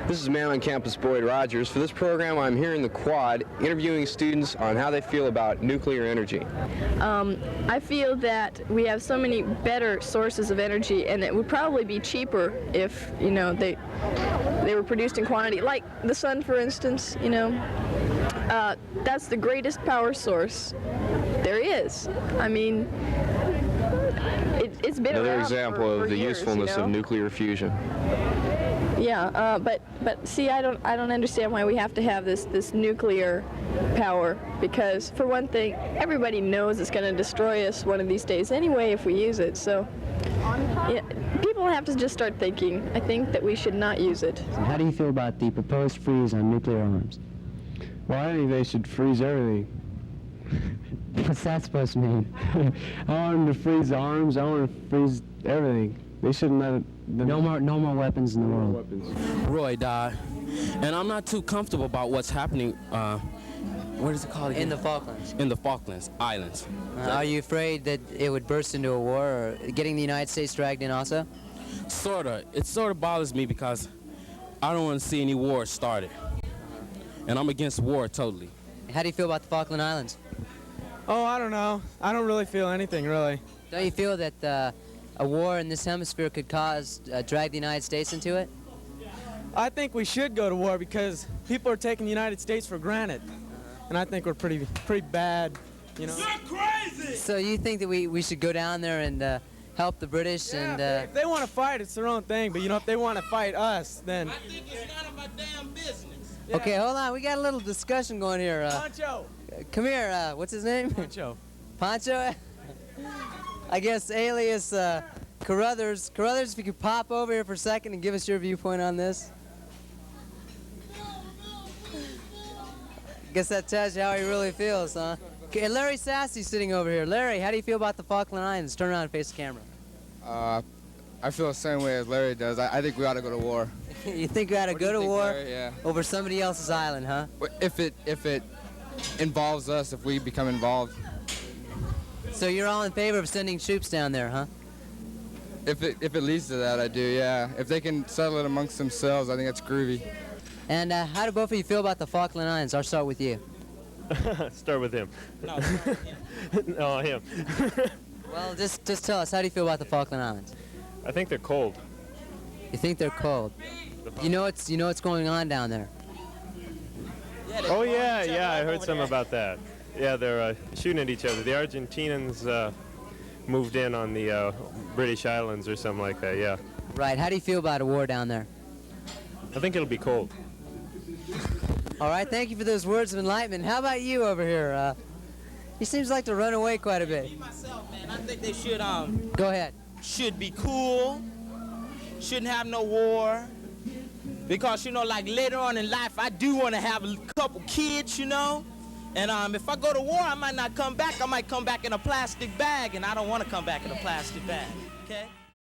This is Man on Campus Boyd Rogers. For this program, I'm here in the quad interviewing students on how they feel about nuclear energy. I feel that we have so many better sources of energy, and it would probably be cheaper if, you know, they were produced in quantity, like the sun, for instance. You know, that's the greatest power source there is. I mean, it's been another around example for of the years, usefulness you know? of nuclear fusion. Yeah, but see, I don't understand why we have to have this nuclear power, because for one thing, everybody knows it's going to destroy us one of these days anyway if we use it. So yeah, people have to just start thinking. I think that we should not use it. How do you feel about the proposed freeze on nuclear arms? Well, I think they should freeze everything. What's that supposed to mean? I want them to freeze the arms. I want to freeze everything. They shouldn't let it. No more weapons in the world. Roy died, and I'm not too comfortable about what's happening. What is it called again? In the Falklands. In the Falklands Islands. Are you afraid that it would burst into a war, or getting the United States dragged in also? Sorta. It sort of bothers me because I don't want to see any war started, and I'm against war totally. How do you feel about the Falkland Islands? Oh, I don't know. I don't really feel anything, really. Don't you feel that a war in this hemisphere could drag the United States into it? I think we should go to war because people are taking the United States for granted. And I think we're pretty bad, you know. You're crazy! So you think that we should go down there and help the British? Yeah, and if they want to fight, it's their own thing. But, you know, if they want to fight us, then... I think it's none of our damn business. Yeah. Okay, hold on. We got a little discussion going here. Pancho! Come here. What's his name? Pancho. Pancho? I guess alias Carruthers. Carruthers, if you could pop over here for a second and give us your viewpoint on this. Guess that tells you how he really feels, huh? Okay, Larry Sassy's sitting over here. Larry, how do you feel about the Falkland Islands? Turn around and face the camera. I feel the same way as Larry does. I think we ought to go to war. You think we ought to go to war Larry? Yeah. over somebody else's island, huh? If it involves us, if we become involved. So you're all in favor of sending troops down there, huh? If it leads to that, I do, yeah. If they can settle it amongst themselves, I think that's groovy. And how do both of you feel about the Falkland Islands? I'll start with you. Start with him. No, No, him. Well, just tell us, how do you feel about the Falkland Islands? I think they're cold. You think they're cold? You know what's going on down there? Oh yeah, I heard some about that. Yeah, they're shooting at each other. The Argentinians moved in on the British Islands or something like that, yeah. Right, how do you feel about a war down there? I think it'll be cold. All right, thank you for those words of enlightenment. How about you over here? He seems like to run away quite a bit. Me myself, man, I think they should Go ahead. should be cool. Shouldn't have no war. Because, you know, like later on in life, I do want to have a couple kids, you know. And if I go to war, I might not come back. I might come back in a plastic bag, and I don't want to come back in a plastic bag, okay?